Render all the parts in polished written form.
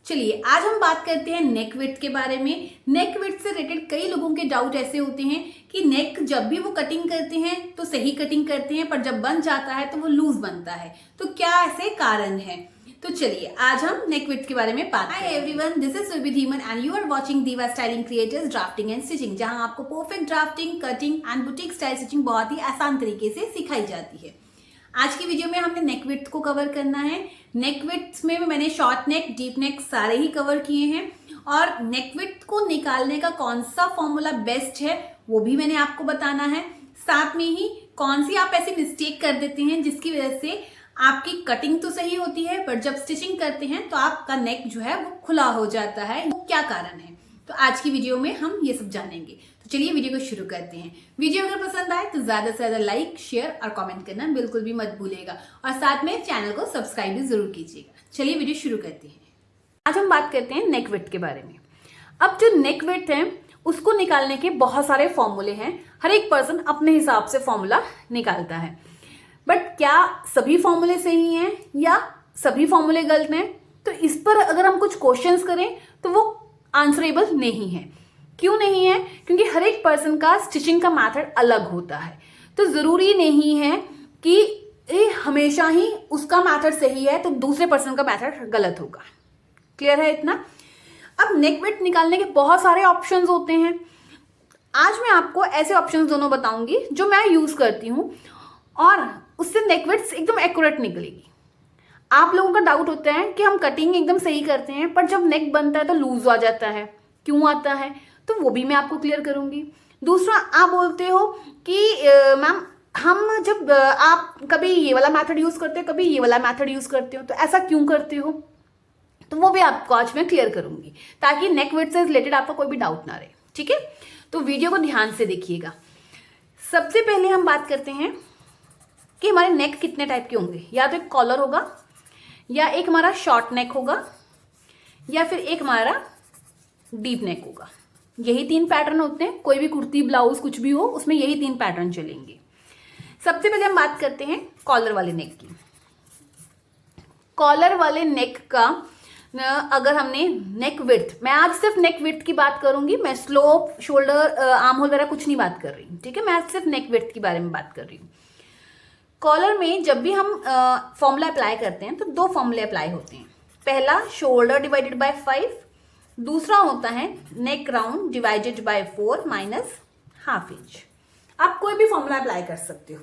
चलिए आज हम बात करते हैं नेक विड्थ के बारे में। नेक विड्थ से रिलेटेड कई लोगों के डाउट ऐसे होते हैं कि नेक जब भी वो कटिंग करते हैं तो सही कटिंग करते हैं, पर जब बन जाता है तो वो लूज बनता है। तो क्या ऐसे कारण है? तो चलिए आज हम नेक विड्थ के बारे में बात करें। Hi everyone, this is Surabhi Dhiman and you are watching Diva styling creators drafting and stitching, जहां आपको perfect drafting, cutting and boutique style stitching बहुत ही आसान तरीके से सिखाई जाती है। आज की वीडियो में हमने नेक विड्थ को कवर करना है। नेक विड्थ में मैंने शॉर्ट नेक, डीप नेक सारे ही कवर किए हैं और नेक विड्थ को निकालने का कौन सा फॉर्मूला बेस्ट है वो भी मैंने आपको बताना है। साथ में ही कौन सी आप ऐसी मिस्टेक कर देते हैं जिसकी वजह से आपकी कटिंग तो सही होती है पर जब स्टिचिंग करते हैं तो आपका नेक जो है वो खुला हो जाता है। वो क्या कारण है, तो आज की वीडियो में हम ये सब जानेंगे। तो चलिए वीडियो को शुरू करते हैं। वीडियो अगर पसंद आए तो ज्यादा से ज्यादा लाइक, शेयर और कमेंट करना बिल्कुल भी मत भूलिएगा और साथ में चैनल को सब्सक्राइब भी जरूर कीजिएगा। चलिए वीडियो शुरू करते हैं। आज हम बात करते हैं नेक विड्थ के बारे में। अब जो नेक विड्थ है उसको निकालने के बहुत सारे फॉर्मूले हैं। हर एक पर्सन अपने हिसाब से फॉर्मूला निकालता है, बट क्या सभी फॉर्मूले सही हैं या सभी फॉर्मूले गलत हैं? तो इस पर अगर हम कुछ क्वेश्चंस करें तो वो आंसरेबल नहीं है। क्यों नहीं है? क्योंकि हर एक पर्सन का स्टिचिंग का मेथड अलग होता है। तो जरूरी नहीं है कि हमेशा ही उसका मेथड सही है तो दूसरे पर्सन का मेथड गलत होगा। क्लियर है इतना? अब नेक विड्थ निकालने के बहुत सारे ऑप्शंस होते हैं। आज मैं आपको ऐसे ऑप्शंस दोनों बताऊंगी जो मैं यूज करती हूँ और उससे नेक विड्थ एकदम एक्यूरेट निकलेगी। आप लोगों का डाउट होता है कि हम कटिंग एकदम सही करते हैं पर जब नेक बनता है तो लूज आ जाता है, क्यों आता है? तो वो भी मैं आपको क्लियर करूंगी। दूसरा, आप बोलते हो कि मैम हम जब आप कभी ये वाला मेथड यूज करते हो, कभी ये वाला मेथड यूज करते हो, तो ऐसा क्यों करते हो? तो वो भी आपको आज मैं क्लियर करूंगी ताकि नेक विड्थ से रिलेटेड आपका कोई भी डाउट ना रहे। ठीक है, तो वीडियो को ध्यान से देखिएगा। सबसे पहले हम बात करते हैं कि हमारे नेक कितने टाइप के होंगे। या तो एक कॉलर होगा, या एक हमारा शॉर्ट नेक होगा, या फिर एक हमारा डीप नेक होगा। यही तीन पैटर्न होते हैं। कोई भी कुर्ती, ब्लाउज कुछ भी हो उसमें यही तीन पैटर्न चलेंगे। सबसे पहले हम बात करते हैं कॉलर वाले नेक की। कॉलर वाले नेक का अगर हमने नेक विड्थ, मैं आज सिर्फ नेक विड्थ की बात करूंगी। मैं स्लोप, शोल्डर, आर्म होल वगैरह कुछ नहीं बात कर रही हूँ। ठीक है, मैं आज सिर्फ नेक विड्थ के बारे में बात कर रही हूँ। कॉलर में जब भी हम फॉर्मूला अप्लाई करते हैं तो दो फॉर्मूले अप्लाई होते हैं। पहला शोल्डर डिवाइडेड बाय 5, दूसरा होता है neck round divided by 4 minus half inch. आप कोई भी फॉर्मूला अप्लाई कर सकते हो।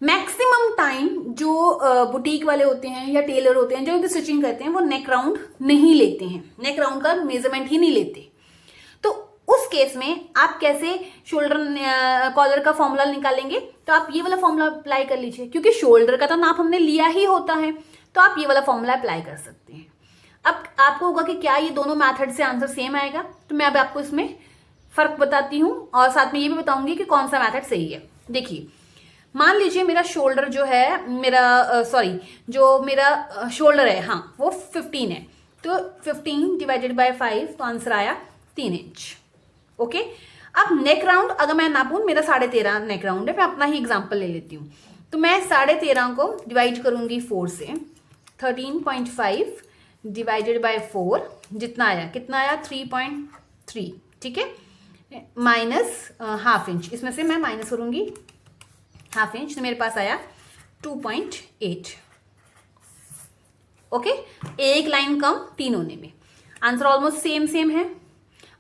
मैक्सिमम टाइम जो बुटीक वाले होते हैं या टेलर होते हैं जो इनकी स्टिचिंग करते हैं वो नेक राउंड नहीं लेते हैं, नेक राउंड का मेजरमेंट ही नहीं लेते। तो उस केस में आप कैसे शोल्डर कॉलर का फॉर्मूला निकालेंगे? तो आप ये वाला फॉर्मूला अप्लाई कर लीजिए, क्योंकि शोल्डर का तो नाप हमने लिया ही होता है। तो आप ये वाला फॉर्मूला अप्लाई कर सकते हैं। अब आपको होगा कि क्या ये दोनों मेथड से आंसर सेम आएगा? तो मैं अब आपको इसमें फर्क बताती हूँ और साथ में ये भी बताऊंगी कि कौन सा मेथड सही है। देखिए, मान लीजिए मेरा शोल्डर जो है, मेरा शोल्डर है, हाँ, वो 15 है। तो 15 डिवाइडेड बाय 5 तो आंसर आया 3 इंच। ओके, अब नेक राउंड अगर मैं नापूं, मेरा 13.5 नेक राउंड है। मैं अपना ही एग्जांपल ले लेती हूँ। तो मैं 13.5 को डिवाइड करूंगी 4 से। 13.5 डिवाइडेड बाय 4 जितना आया, कितना आया? 3.3। ठीक है, माइनस हाफ इंच, इसमें से मैं माइनस करूंगी हाफ इंच, तो मेरे पास आया 2.8। ओके, एक लाइन कम तीन होने में आंसर ऑलमोस्ट सेम है।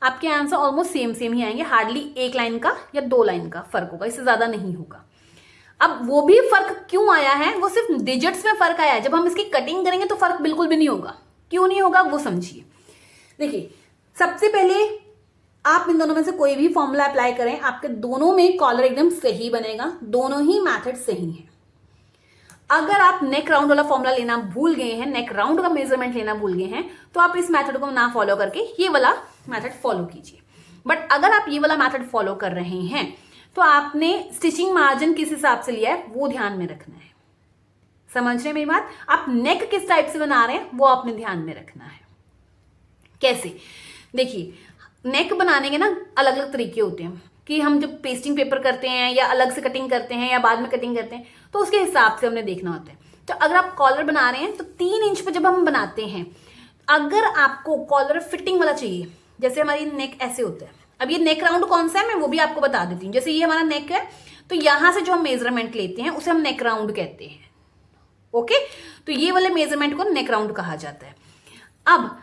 आपके आंसर ऑलमोस्ट सेम ही आएंगे। हार्डली एक लाइन का या 2 लाइन का फर्क होगा, इससे ज्यादा नहीं होगा। अब वो भी फर्क क्यों आया है? वो सिर्फ डिजिट्स में फर्क आया है। जब हम इसकी कटिंग करेंगे तो फर्क बिल्कुल भी नहीं होगा। क्यों नहीं होगा वो समझिए। देखिए, सबसे पहले आप इन दोनों में से कोई भी फॉर्मूला अप्लाई करें, आपके दोनों में कॉलर एकदम सही बनेगा। दोनों ही मेथड सही है। अगर आप नेक राउंड वाला फॉर्मूला लेना भूल गए हैं, नेक राउंड का मेजरमेंट लेना भूल गए हैं, तो आप इस मेथड को ना फॉलो करके ये वाला मेथड फॉलो कीजिए। बट अगर आप ये वाला मेथड फॉलो कर रहे हैं तो आपने स्टिचिंग मार्जिन किस हिसाब से लिया है वो ध्यान में रखना है। समझ रहे हैं मेरी बात? आप नेक किस टाइप से बना रहे हैं वो आपने ध्यान में रखना है। कैसे? देखिए, नेक बनाने के ना अलग अलग तरीके होते हैं कि हम जब पेस्टिंग पेपर करते हैं या अलग से कटिंग करते हैं या बाद में कटिंग करते हैं, तो उसके हिसाब से हमने देखना होता है। तो अगर आप कॉलर बना रहे हैं तो 3 इंच पे जब हम बनाते हैं अगर आपको कॉलर फिटिंग वाला चाहिए, जैसे हमारी नेक ऐसे होता है, अब ये नेक राउंड कौन सा है मैं वो भी आपको बता देती हूँ। जैसे ये हमारा नेक है, तो यहां से जो हम मेजरमेंट लेते हैं उसे हम नेक राउंड कहते हैं। ओके, तो ये वाले मेजरमेंट को नेक राउंड कहा जाता है। अब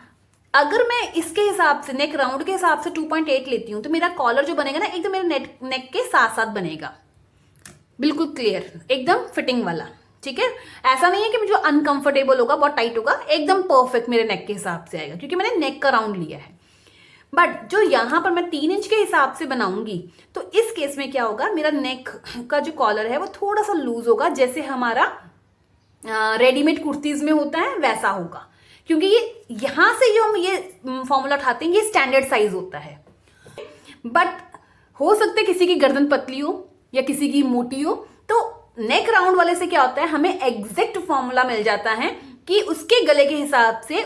अगर मैं इसके हिसाब से नेक राउंड के हिसाब से 2.8 लेती हूँ, तो मेरा कॉलर जो बनेगा ना एकदम मेरे नेक के साथ साथ बनेगा, बिल्कुल क्लियर, एकदम फिटिंग वाला। ठीक है, ऐसा नहीं है कि मुझे अनकंफर्टेबल होगा, बहुत टाइट होगा, एकदम परफेक्ट मेरे नेक के हिसाब से आएगा, क्योंकि मैंने नेक का राउंड लिया है। बट जो यहां पर मैं 3 इंच के हिसाब से बनाऊंगी, तो इस केस में क्या होगा, मेरा नेक का जो कॉलर है वो थोड़ा सा लूज होगा, जैसे हमारा रेडीमेड कुर्तीज में होता है वैसा होगा, क्योंकि ये यहां से जो हम ये फॉर्मूला उठाते हैं ये स्टैंडर्ड साइज होता है। बट हो सकता है किसी की गर्दन पतली हो या किसी की मोटी हो, तो नेक राउंड वाले से क्या होता है, हमें एग्जैक्ट फॉर्मूला मिल जाता है कि उसके गले के हिसाब से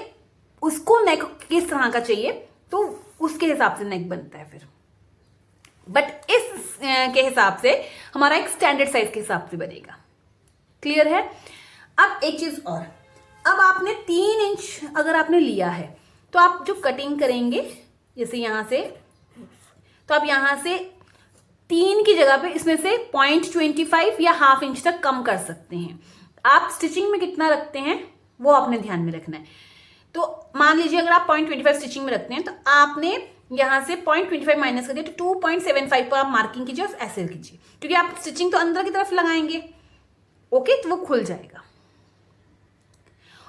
उसको नेक किस तरह का चाहिए, तो उसके हिसाब से नेक बनता है फिर। बट इस के हिसाब से हमारा एक स्टैंडर्ड साइज के हिसाब से बनेगा। क्लियर है। अब एक चीज और, अब आपने 3 इंच अगर आपने लिया है, तो आप जो कटिंग करेंगे जैसे यहां से, तो आप यहां से 3 की जगह पे इसमें से 0.25 या ½ इंच तक कम कर सकते हैं। आप स्टिचिंग में कितना रखते हैं वो आपने ध्यान में रखना है। तो मान लीजिए अगर आप 0.25 स्टिचिंग में रखते हैं, तो आपने यहां से 0.25 माइनस कर दिया, तो 2.75 पर आप मार्किंग कीजिए और ऐसे कीजिए, क्योंकि आप स्टिचिंग तो अंदर की तरफ लगाएंगे। ओके, तो वो खुल जाएगा।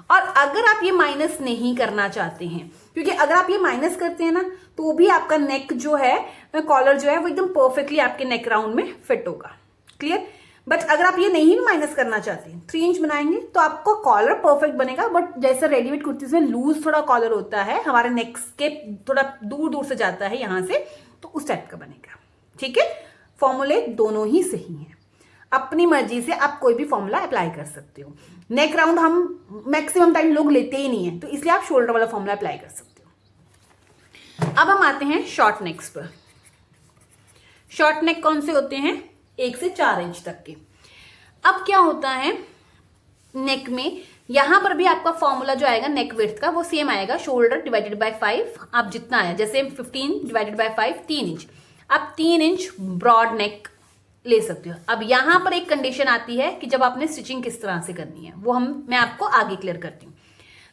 और अगर आप ये माइनस नहीं करना चाहते हैं, क्योंकि अगर आप ये माइनस करते हैं ना, तो भी आपका नेक जो है, कॉलर जो है वो एकदम परफेक्टली आपके नेक राउंड में फिट होगा। क्लियर। बट अगर आप ये नहीं माइनस करना चाहते हैं, 3 इंच बनाएंगे तो आपको कॉलर परफेक्ट बनेगा। बट जैसे रेडीमेड कुर्तीज में लूज थोड़ा कॉलर होता है, हमारे नेक के थोड़ा दूर दूर से जाता है यहां से, तो उस टाइप का बनेगा। ठीक है, फॉर्मूले दोनों ही सही हैं, अपनी मर्जी से आप कोई भी फॉर्मूला अप्लाई कर सकते हो। नेक राउंड हम मैक्सिमम टाइम लोग लेते ही नहीं है, तो इसलिए आप शोल्डर वाला फॉर्मूला अप्लाई कर सकते हो। अब हम आते हैं शॉर्ट नेक्स पर। शॉर्ट नेक कौन से होते हैं, 1 से 4 इंच तक के। अब क्या होता है नेक में, यहां पर भी आपका फॉर्मूला जो आएगा नेक विड्थ का वो सेम आएगा, शोल्डर डिवाइडेड बाय 5। आप जितना आया, जैसे 15 डिवाइडेड बाय 5 3 इंच, आप 3 इंच ब्रॉड नेक ले सकते हो। अब यहां पर एक कंडीशन आती है कि जब आपने स्टिचिंग किस तरह से करनी है, वो मैं आपको आगे क्लियर करती हूँ।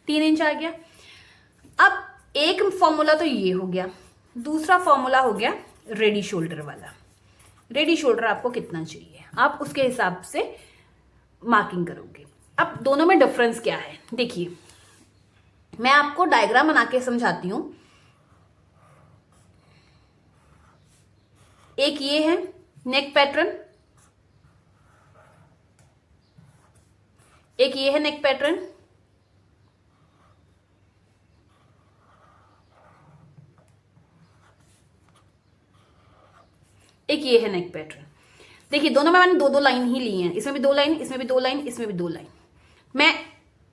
3 इंच आ गया। अब एक फॉर्मूला तो ये हो गया, दूसरा फॉर्मूला हो गया रेडी शोल्डर वाला। रेडी शोल्डर आपको कितना चाहिए, आप उसके हिसाब से मार्किंग करोगे। अब दोनों में डिफरेंस क्या है, देखिए मैं आपको डायग्राम बना के समझाती हूं। एक ये है नेक पैटर्न, एक ये है नेक पैटर्न, एक ये है नेक पैटर्न। देखिए दोनों में मैंने 2-2 लाइन ही ली हैं, इसमें भी 2 लाइन, इसमें भी 2 लाइन, इसमें भी 2 लाइन। मैं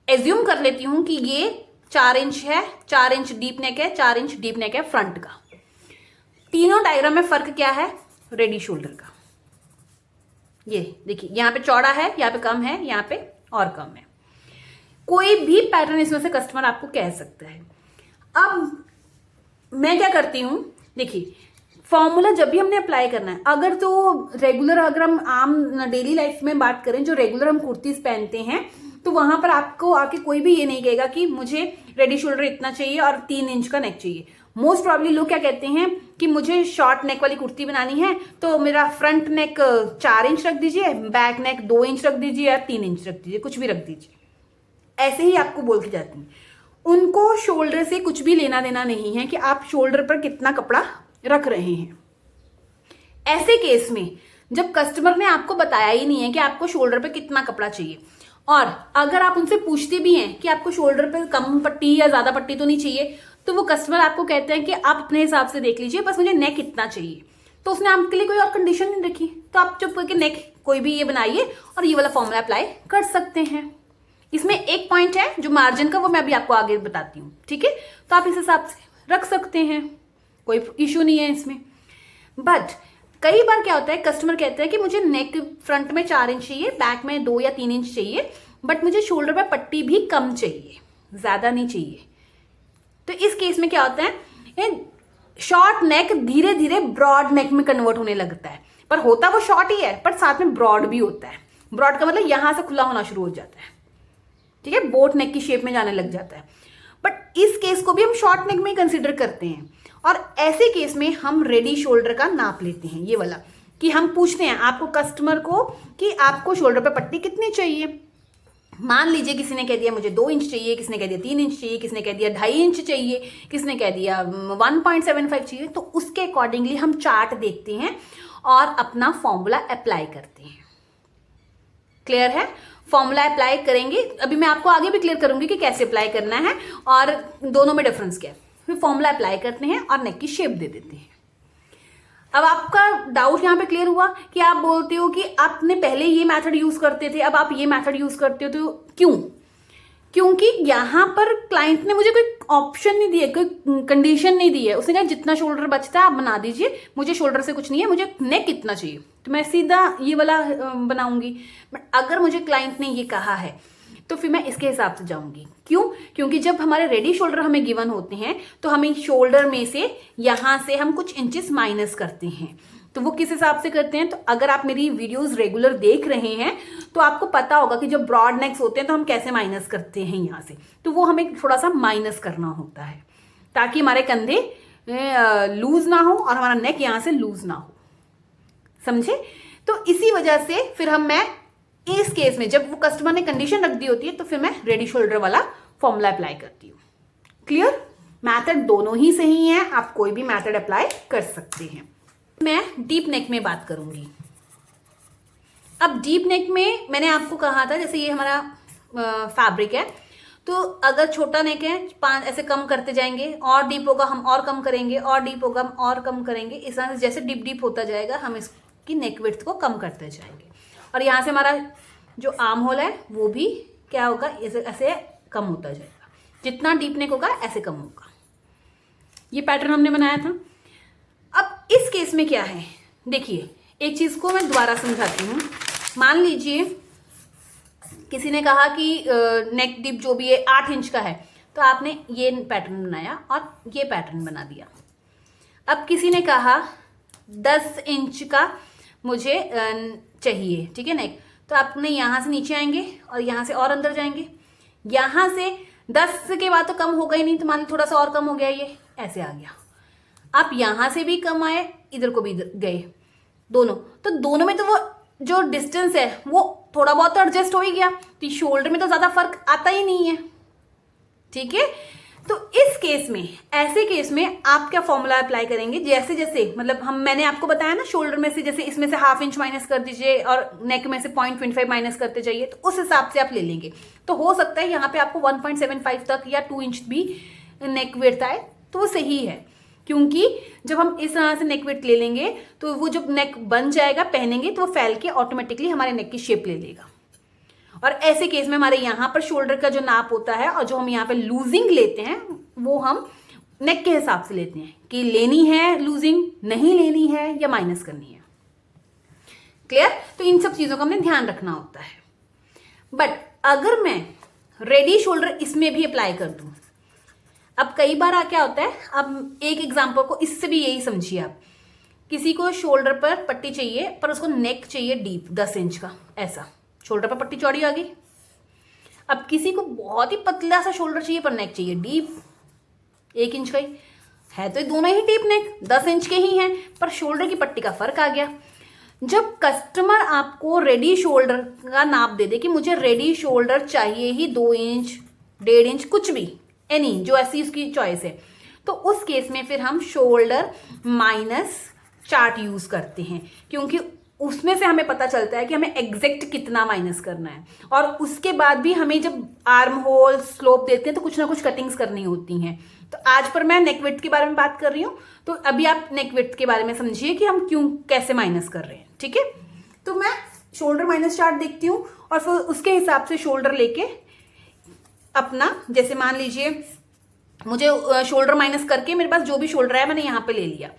एज्यूम कर लेती हूं कि ये 4 इंच है, 4 इंच डीप नेक है, 4 इंच डीप नेक है फ्रंट का। तीनों डायग्राम में फर्क क्या है, रेडी शोल्डर का। ये देखिए यहां पे चौड़ा है, यहां पे कम है, यहां पे और कम है। कोई भी पैटर्न इसमें से कस्टमर आपको कह सकता है। अब मैं क्या करती हूं, देखिए फॉर्मूला जब भी हमने अप्लाई करना है, अगर तो रेगुलर, अगर हम आम डेली लाइफ में बात करें, जो रेगुलर हम कुर्तीज पहनते हैं, तो वहां पर आपको आके कोई भी ये नहीं कहेगा कि मुझे रेडी शोल्डर इतना चाहिए और 3 इंच का नेक चाहिए। मोस्ट प्रॉब्ली लोग क्या कहते हैं कि मुझे शॉर्ट नेक वाली कुर्ती बनानी है, तो मेरा फ्रंट नेक 4 इंच रख दीजिए, बैक नेक 2 इंच रख दीजिए या 3 इंच रख दीजिए, कुछ भी रख दीजिए। ऐसे ही आपको बोल के जाती हैं। उनको शोल्डर से कुछ भी लेना देना नहीं है कि आप शोल्डर पर कितना कपड़ा रख रहे हैं। ऐसे केस में जब कस्टमर ने आपको बताया ही नहीं है कि आपको शोल्डर पे कितना कपड़ा चाहिए, और अगर आप उनसे पूछते भी हैं कि आपको शोल्डर पे कम पट्टी या ज्यादा पट्टी तो नहीं चाहिए, तो वो कस्टमर आपको कहते हैं कि आप अपने हिसाब से देख लीजिए, बस मुझे नेक इतना चाहिए। तो उसने आपके लिए कोई और कंडीशन नहीं रखी, तो आप चुप करके नेक कोई भी ये बनाइए और ये वाला फॉर्मूला अप्लाई कर सकते हैं। इसमें एक पॉइंट है जो मार्जिन का, वो मैं अभी आपको आगे बताती हूँ। ठीक है, तो आप इस हिसाब से रख सकते हैं, कोई इश्यू नहीं है इसमें। बट कई बार क्या होता है, कस्टमर कहते हैं कि मुझे नेक फ्रंट में 4 इंच चाहिए, बैक में 2 या 3 इंच चाहिए, बट मुझे शोल्डर पे पट्टी भी कम चाहिए, ज्यादा नहीं चाहिए। तो इस केस में क्या होता है, शॉर्ट नेक धीरे धीरे ब्रॉड नेक में कन्वर्ट होने लगता है, पर होता वो शॉर्ट ही है पर साथ में ब्रॉड भी होता है। ब्रॉड का मतलब यहां से खुला होना शुरू हो जाता है, ठीक है, बोट नेक की शेप में जाने लग जाता है। बट इस केस को भी हम शॉर्ट नेक में ही कंसिडर करते हैं। और ऐसे केस में हम रेडी शोल्डर का नाप लेते हैं, ये वाला, कि हम पूछते हैं आपको कस्टमर को कि आपको शोल्डर पे पट्टी कितनी चाहिए। मान लीजिए किसी ने कह दिया मुझे 2 इंच चाहिए, किसी ने कह दिया 3 इंच चाहिए, किसी ने कह दिया 2.5 इंच चाहिए, किसी ने कह दिया 1.75 चाहिए। तो उसके अकॉर्डिंगली हम चार्ट देखते हैं और अपना फॉर्मूला अप्लाई करते हैं। क्लियर है? फॉर्मूला अप्लाई करेंगे, अभी मैं आपको आगे भी क्लियर करूंगी कि कैसे अप्लाई करना है और दोनों में डिफरेंस क्या है। फिर फॉर्मूला अप्लाई करते हैं और नेक की शेप दे देते हैं। अब आपका डाउट यहाँ पे क्लियर हुआ कि आप बोलते हो कि आपने पहले ये मेथड यूज करते थे, अब आप ये मेथड यूज करते हो, तो क्यों? क्योंकि यहाँ पर क्लाइंट ने मुझे कोई ऑप्शन नहीं दिया, कोई कंडीशन नहीं दी है। उसने कहा जितना शोल्डर बचता है आप बना दीजिए, मुझे शोल्डर से कुछ नहीं है, मुझे नेक इतना चाहिए, तो मैं सीधा ये वाला बनाऊंगी। बट अगर मुझे क्लाइंट ने ये कहा है तो फिर मैं इसके हिसाब से जाऊंगी। क्यों? क्योंकि जब हमारे रेडी शोल्डर हमें गिवन होते हैं तो हमें शोल्डर में से यहां से हम कुछ इंचेस माइनस करते हैं। तो वो किस हिसाब से करते हैं? तो अगर आप मेरी वीडियोस रेगुलर देख रहे हैं तो आपको पता होगा कि जब ब्रॉड नेक्स होते हैं तो हम कैसे माइनस करते हैं यहाँ से। तो वो हमें थोड़ा सा माइनस करना होता है ताकि हमारे कंधे लूज ना हो और हमारा नेक यहाँ से लूज ना हो। समझे? तो इसी वजह से फिर मैं इस केस में जब वो कस्टमर ने कंडीशन रख दी होती है तो फिर मैं रेडी शोल्डर वाला फॉर्मूला अप्लाई करती हूँ। क्लियर? मैथड दोनों ही सही है, आप कोई भी मैथड अप्लाई कर सकते हैं। मैं डीप नेक में बात करूंगी। अब डीप नेक में मैंने आपको कहा था, जैसे ये हमारा फैब्रिक है, तो अगर छोटा नेक है 5 ऐसे कम करते जाएंगे, और डीप होगा हम और कम करेंगे, और डीप होगा हम और कम करेंगे। इस तरह से जैसे डीप डीप होता जाएगा हम इसकी नेक विड्थ को कम करते जाएंगे। और यहाँ से हमारा जो आर्म होल है वो भी क्या होगा, ऐसे कम होता जाएगा। जितना डीप नेक होगा ऐसे कम होगा। ये पैटर्न हमने बनाया था। अब इस केस में क्या है, देखिए एक चीज को मैं दोबारा समझाती हूँ। मान लीजिए किसी ने कहा कि नेक डीप जो भी है 8 इंच का है, तो आपने ये पैटर्न बनाया और ये पैटर्न बना दिया। अब किसी ने कहा 10 इंच का मुझे चाहिए, ठीक है नेक, तो आपने यहाँ से नीचे आएंगे और यहाँ से और अंदर जाएंगे। यहाँ से 10 के बाद तो कम होगा ही नहीं, तो मान लो थोड़ा सा और कम हो गया, ये ऐसे आ गया। आप यहाँ से भी कम आए, इधर को भी गए, दोनों, तो दोनों में तो वो जो डिस्टेंस है वो थोड़ा बहुत तो एडजस्ट हो ही गया, तो शोल्डर में तो ज्यादा फर्क आता ही नहीं है। ठीक है? तो इस केस में, ऐसे केस में आप क्या फॉर्मूला अप्लाई करेंगे, जैसे जैसे मतलब मैंने आपको बताया ना, शोल्डर में से जैसे इसमें से 1/2 इंच माइनस कर दीजिए और नेक में से 0.25 माइनस करते जाइए, तो उस हिसाब से आप ले लेंगे। तो हो सकता है यहाँ पे आपको 1.75 तक या 2 इंच भी नेक विड्थ आए, तो वो सही है। क्योंकि जब हम इस तरह से नेक विड्थ ले लेंगे तो वो जब नेक बन जाएगा पहनेंगे तो वो फैल के ऑटोमेटिकली हमारे नेक की शेप ले लेगा। और ऐसे केस में हमारे यहाँ पर शोल्डर का जो नाप होता है और जो हम यहाँ पे लूजिंग लेते हैं वो हम नेक के हिसाब से लेते हैं कि लेनी है लूजिंग, नहीं लेनी है या माइनस करनी है। क्लियर? तो इन सब चीजों का हमने ध्यान रखना होता है। बट अगर मैं रेडी शोल्डर इसमें भी अप्लाई कर दूं, अब कई बार क्या होता है, अब एक एग्जाम्पल को इससे भी यही समझिए आप, किसी को शोल्डर पर पट्टी चाहिए पर उसको नेक चाहिए डीप 10 इंच का, ऐसा शोल्डर पर पट्टी चौड़ी आ गई। अब किसी को बहुत ही पतला सा शोल्डर चाहिए पर नेक चाहिए डीप 1 इंच का ही है, तो ये दोनों ही डीप नेक 10 इंच के ही हैं, पर शोल्डर की पट्टी का फर्क आ गया। जब कस्टमर आपको रेडी शोल्डर का नाप दे दे कि मुझे रेडी शोल्डर चाहिए ही 2 इंच 1.5 इंच कुछ भी, एनी जो ऐसी उसकी चॉइस है, तो उस केस में फिर हम शोल्डर माइनस चार्ट यूज करते हैं, क्योंकि उसमें से हमें पता चलता है कि हमें एग्जैक्ट कितना माइनस करना है। और उसके बाद भी हमें जब आर्म होल स्लोप देते हैं तो कुछ ना कुछ कटिंग्स करनी होती हैं। तो आज पर मैं नेक विड्थ के बारे में बात कर रही हूँ, तो अभी आप नेक विड्थ के बारे में समझिए कि हम क्यों कैसे माइनस कर रहे हैं। ठीक है? तो मैं शोल्डर माइनस चार्ट देखती हूँ और फिर उसके हिसाब से शोल्डर लेके अपना, जैसे मान लीजिए मुझे शोल्डर माइनस करके मेरे पास जो भी शोल्डर है मैंने यहाँ पे ले लिया।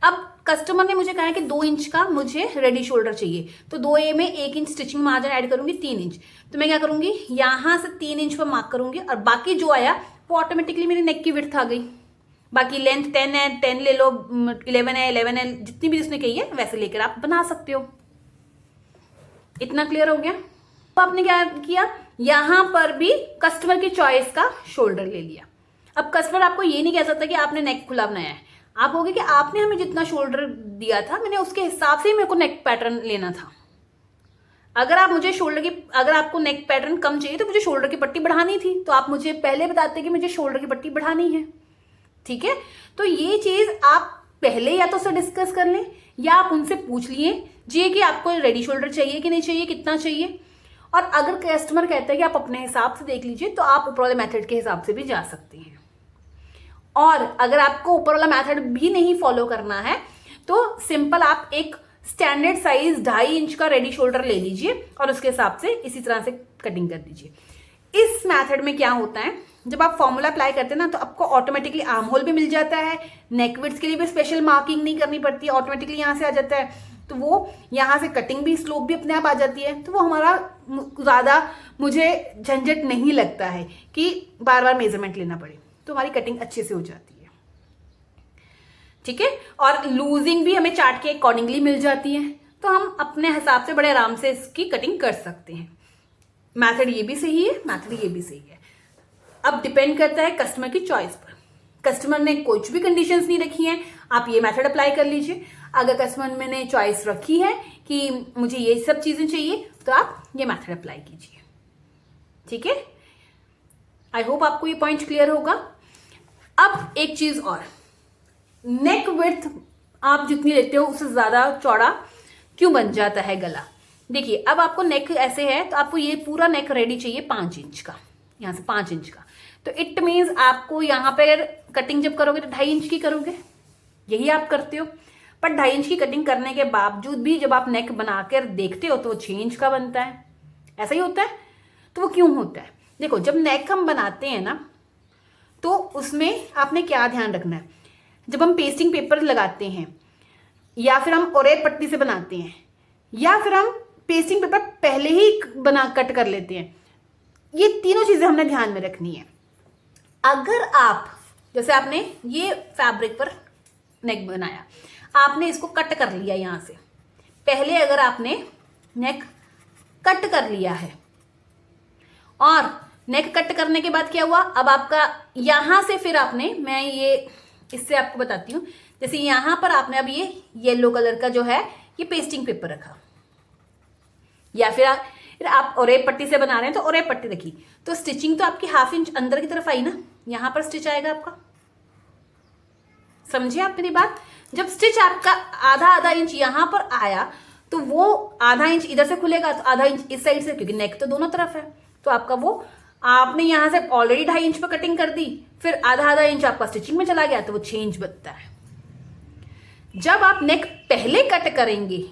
अब कस्टमर ने मुझे कहा है कि 2 इंच का मुझे रेडी शोल्डर चाहिए, तो 2A में 1 इंच स्टिचिंग मार्जिन ऐड करूंगी 3 इंच। तो मैं क्या करूंगी, यहाँ से 3 इंच पर मार्क करूंगी और बाकी जो आया वो ऑटोमेटिकली मेरी नेक की विड्थ आ गई। बाकी लेंथ 10 है 10 ले लो, 11 है 11 है, जितनी भी उसने कही है वैसे लेकर आप बना सकते हो। इतना क्लियर हो गया। तो आपने क्या किया, यहां पर भी कस्टमर की चॉइस का शोल्डर ले लिया। अब कस्टमर आपको ये नहीं कह सकता कि आपने नेक खुला बनाया है, आप कहोगे कि आपने हमें जितना शोल्डर दिया था मैंने उसके हिसाब से ही मेरे को नेक पैटर्न लेना था। अगर आप मुझे अगर आपको नेक पैटर्न कम चाहिए तो मुझे शोल्डर की पट्टी बढ़ानी थी, तो आप मुझे पहले बताते कि मुझे शोल्डर की पट्टी बढ़ानी है। ठीक है, तो ये चीज आप पहले या तो उससे डिस्कस कर लें या आप उनसे पूछ लिए कि आपको रेडी शोल्डर चाहिए कि नहीं चाहिए, कितना चाहिए। और अगर कस्टमर कहता है कि आप अपने हिसाब से देख लीजिए, तो आप ऊपर वाले मेथड के हिसाब से भी जा सकते हैं। और अगर आपको ऊपर वाला मेथड भी नहीं फॉलो करना है तो सिंपल आप एक स्टैंडर्ड साइज 2.5 इंच का रेडी शोल्डर ले लीजिए और उसके हिसाब से इसी तरह से कटिंग कर दीजिए। इस मेथड में क्या होता है, जब आप फॉर्मूला अप्लाई करते हैं ना, तो आपको ऑटोमेटिकली आर्म होल भी मिल जाता है, नेक विड्थ के लिए भी स्पेशल मार्किंग नहीं करनी पड़ती है, ऑटोमेटिकली यहाँ से आ जाता है। तो वो यहाँ से कटिंग भी, स्लोप भी अपने आप आ जाती है। तो वो हमारा ज़्यादा मुझे झंझट नहीं लगता है कि बार बार मेजरमेंट लेना पड़े, तो हमारी कटिंग अच्छे से हो जाती है। ठीक है, और लूजिंग भी हमें चार्ट के अकॉर्डिंगली मिल जाती है, तो हम अपने हिसाब से बड़े आराम से इसकी कटिंग कर सकते हैं। मेथड ये भी सही है, मेथड ये भी सही है। अब डिपेंड करता है कस्टमर की चॉइस पर। कस्टमर ने कुछ भी कंडीशंस नहीं रखी हैं, आप ये मेथड अप्लाई कर लीजिए। अगर कस्टमर ने चॉइस रखी है कि मुझे ये सब चीजें चाहिए, तो आप ये मेथड अप्लाई कीजिए। ठीक है, आई होप आपको ये पॉइंट क्लियर होगा। अब एक चीज और, नेक विड्थ आप जितनी लेते हो उससे ज्यादा चौड़ा क्यों बन जाता है गला। देखिए, अब आपको नेक ऐसे है तो आपको ये पूरा नेक रेडी चाहिए 5 इंच का, यहां से 5 इंच का। तो इट मीन्स आपको यहां पर कटिंग जब करोगे तो 2.5 इंच की करोगे, यही आप करते हो। पर 2.5 इंच की कटिंग करने के बावजूद भी जब आप नेक बनाकर देखते हो तो वो 6 इंच का बनता है। ऐसा ही होता है। तो वो क्यों होता है, देखो, जब नेक हम बनाते हैं ना, तो उसमें आपने क्या ध्यान रखना है, जब हम पेस्टिंग पेपर लगाते हैं या फिर हम ओरे पट्टी से बनाते हैं या फिर हम पेस्टिंग पेपर पहले ही कट कर लेते हैं, ये तीनों चीजें हमने ध्यान में रखनी है। अगर आप, जैसे आपने ये फैब्रिक पर नेक बनाया, आपने इसको कट कर लिया यहां से, पहले अगर आपने नेक कट कर लिया है और नेक कट करने के बाद क्या हुआ, अब आपका यहां से फिर आपने, मैं ये इससे आपको बताती हूं, जैसे यहां पर आपने अब ये येलो कलर का जो है ये पेस्टिंग पेपर रखा, या फिर आप ओरे पट्टी से बना रहे हैं तो ओरे पट्टी रखी, तो स्टिचिंग तो आपकी 1/2 इंच अंदर की तरफ आई ना, यहां पर स्टिच आएगा आपका। समझिए आप मेरी बात, जब स्टिच आपका आधा इंच यहां पर आया तो वो आधा इंच इधर से खुलेगा, तो आधा इंच इस साइड से, क्योंकि नेक तो दोनों तरफ है, तो आपका वो, आपने यहां से ऑलरेडी 2.5 इंच पर कटिंग कर दी, फिर आधा इंच आपका स्टिचिंग में चला गया, तो वो 6 इंच बनता है। जब आप नेक पहले कट करेंगे,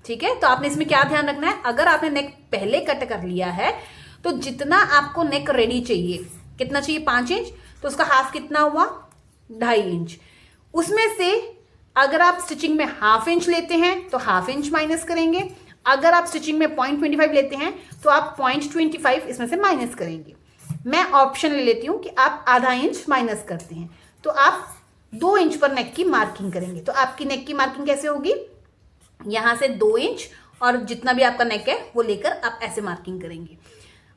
ठीक है, तो आपने इसमें क्या ध्यान रखना है, अगर आपने नेक पहले कट कर लिया है तो जितना आपको नेक रेडी चाहिए, कितना चाहिए, 5 इंच, तो उसका हाफ कितना हुआ, 2.5 इंच। उसमें से अगर आप स्टिचिंग में 1/2 इंच लेते हैं तो 1/2 इंच माइनस करेंगे, अगर आप स्टिचिंग में 0.25 लेते हैं तो आप 0.25 इसमें से माइनस करेंगे। मैं ऑप्शन ले लेती हूं कि आप आधा इंच माइनस करते हैं, तो आप 2 इंच पर नेक की मार्किंग करेंगे। तो आपकी नेक की मार्किंग कैसे होगी, यहां से 2 इंच और जितना भी आपका नेक है वो लेकर आप ऐसे मार्किंग करेंगे,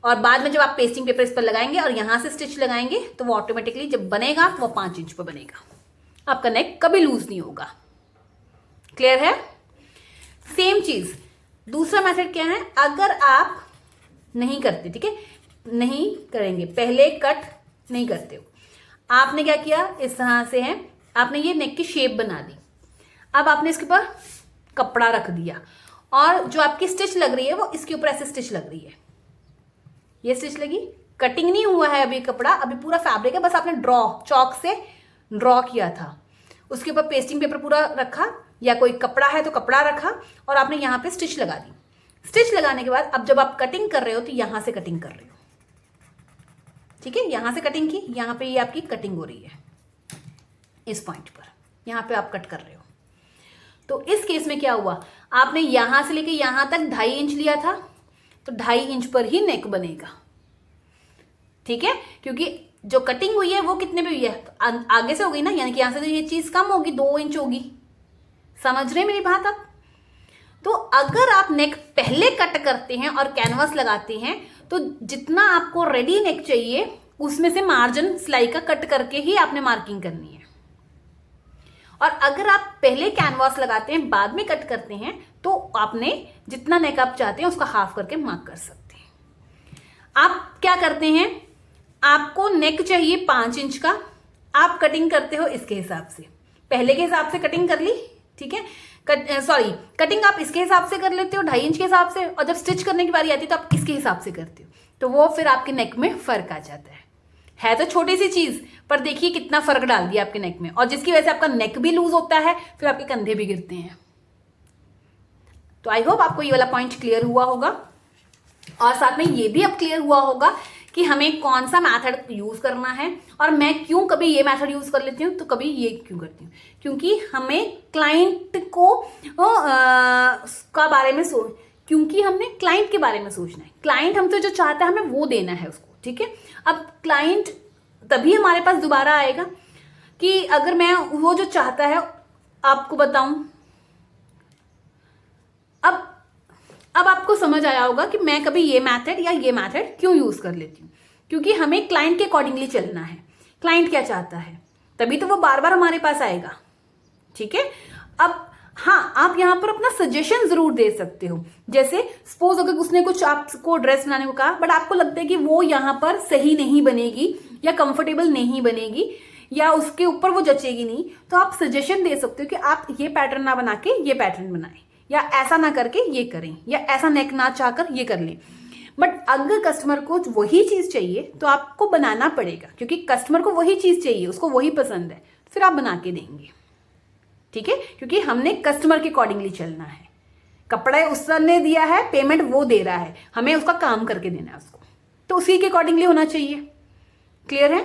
और बाद में जब आप पेस्टिंग पेपर इस पर लगाएंगे और यहां से स्टिच लगाएंगे तो वो ऑटोमेटिकली जब बनेगा तो वो 5 इंच पर बनेगा, आपका नेक कभी लूज नहीं होगा। क्लियर है। सेम चीज दूसरा मेथड क्या है, अगर आप नहीं करते, ठीक है, नहीं करेंगे, पहले कट नहीं करते हो, आपने क्या किया, इस तरह से है, आपने ये नेक की शेप बना दी, अब आपने इसके ऊपर कपड़ा रख दिया और जो आपकी स्टिच लग रही है वो इसके ऊपर ऐसे स्टिच लग रही है, ये स्टिच लगी, कटिंग नहीं हुआ है अभी कपड़ा, अभी पूरा फैब्रिक है, बस आपने चॉक से ड्रॉ किया था, उसके ऊपर पेस्टिंग पेपर पूरा रखा या कोई कपड़ा है तो कपड़ा रखा और आपने यहाँ पे स्टिच लगा दी। स्टिच लगाने के बाद अब जब आप कटिंग कर रहे हो तो यहां से कटिंग कर रहे हो, ठीक है, यहां से कटिंग की, यहां पे ये आपकी कटिंग हो रही है, इस पॉइंट पर यहां पे आप कट कर रहे हो। तो इस केस में क्या हुआ, आपने यहां से लेके यहां तक 2.5 इंच लिया था, तो 2.5 इंच पर ही नेक बनेगा, ठीक है, क्योंकि जो कटिंग हुई है वो कितने पे हुई है, तो आगे से हो गई ना, यानी कि यहाँ से तो ये चीज़ कम होगी, 2 इंच होगी। समझ रहे मेरी बात आप? तो अगर आप नेक पहले कट करते हैं और कैनवास लगाते हैं तो जितना आपको रेडी नेक चाहिए उसमें से मार्जिन सिलाई का कट करके ही आपने मार्किंग करनी है। और अगर आप पहले कैनवास लगाते हैं बाद में कट करते हैं तो आपने जितना नेक आप चाहते हैं उसका हाफ करके मार्क कर सकते हैं। आप क्या करते हैं, आपको नेक चाहिए 5 इंच का, आप कटिंग करते हो इसके हिसाब से, पहले के हिसाब से कटिंग कर ली, ठीक है, कटिंग आप इसके हिसाब से कर लेते हो 2.5 इंच के हिसाब से, और जब स्टिच करने की बारी आती है तो आप इसके हिसाब से करते हो, तो वो फिर आपके नेक में फर्क आ जाता है तो छोटी सी चीज, पर देखिए कितना फर्क डाल दिया आपके नेक में, और जिसकी वजह से आपका नेक भी लूज होता है, फिर आपके कंधे भी गिरते हैं। तो आई होप आपको ये वाला पॉइंट क्लियर हुआ होगा, और साथ में ये भी अब क्लियर हुआ होगा कि हमें कौन सा मेथड यूज करना है, और मैं क्यों कभी ये मेथड यूज कर लेती हूँ तो कभी ये क्यों करती हूँ, क्योंकि हमें क्लाइंट को का बारे में क्योंकि हमने क्लाइंट के बारे में सोचना है। क्लाइंट हमसे जो चाहता है हमें वो देना है उसको, ठीक है। अब क्लाइंट तभी हमारे पास दोबारा आएगा कि अगर मैं वो जो चाहता है, आपको बताऊं, अब आपको समझ आया होगा कि मैं कभी ये मेथड या ये मेथड क्यों यूज कर लेती हूँ, क्योंकि हमें क्लाइंट के अकॉर्डिंगली चलना है। क्लाइंट क्या चाहता है तभी तो वो बार बार हमारे पास आएगा, ठीक है। अब हाँ, आप यहाँ पर अपना सजेशन जरूर दे सकते हो, जैसे सपोज अगर उसने कुछ आपको ड्रेस बनाने को कहा बट आपको लगता है कि वो यहाँ पर सही नहीं बनेगी या कंफर्टेबल नहीं बनेगी या उसके ऊपर वो जचेगी नहीं, तो आप सजेशन दे सकते हो कि आप ये पैटर्न ना बना के ये पैटर्न बनाएं, या ऐसा ना करके ये करें, या ऐसा नेक ना चाहकर ये कर लें। बट अगर कस्टमर को वही चीज चाहिए तो आपको बनाना पड़ेगा, क्योंकि कस्टमर को वही चीज चाहिए, उसको वही पसंद है, फिर आप बना के देंगे, ठीक है, क्योंकि हमने कस्टमर के अकॉर्डिंगली चलना है। कपड़ा उसने दिया है, पेमेंट वो दे रहा है, हमें उसका काम करके देना है उसको, तो उसी के अकॉर्डिंगली होना चाहिए। क्लियर है?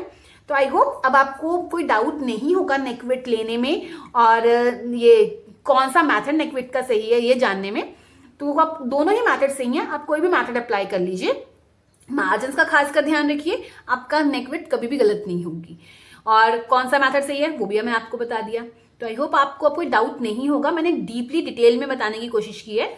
तो आई होप अब आपको कोई डाउट नहीं होगा नेक विड्थ लेने में, और ये कौन सा मैथड नेक विड्थ का सही है ये जानने में। तो आप दोनों ही मैथड सही हैं, आप कोई भी मैथड अप्लाई कर लीजिए। मार्जिन का खासकर ध्यान रखिए, आपका नेक विड्थ कभी भी गलत नहीं होगी। और कौन सा मैथड सही है वो भी मैंने आपको बता दिया। तो आई होप आपको कोई डाउट नहीं होगा, मैंने डीपली डिटेल में बताने की कोशिश की है।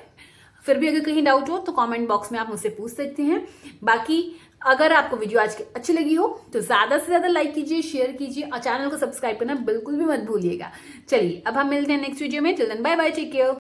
फिर भी अगर कहीं डाउट हो तो कमेंट बॉक्स में आप मुझसे पूछ सकते हैं। बाकी अगर आपको वीडियो आज की अच्छी लगी हो तो ज़्यादा से ज़्यादा लाइक कीजिए, शेयर कीजिए, और चैनल को सब्सक्राइब करना बिल्कुल भी मत भूलिएगा। चलिए अब हम मिलते हैं नेक्स्ट वीडियो में। Till then bye bye, take care.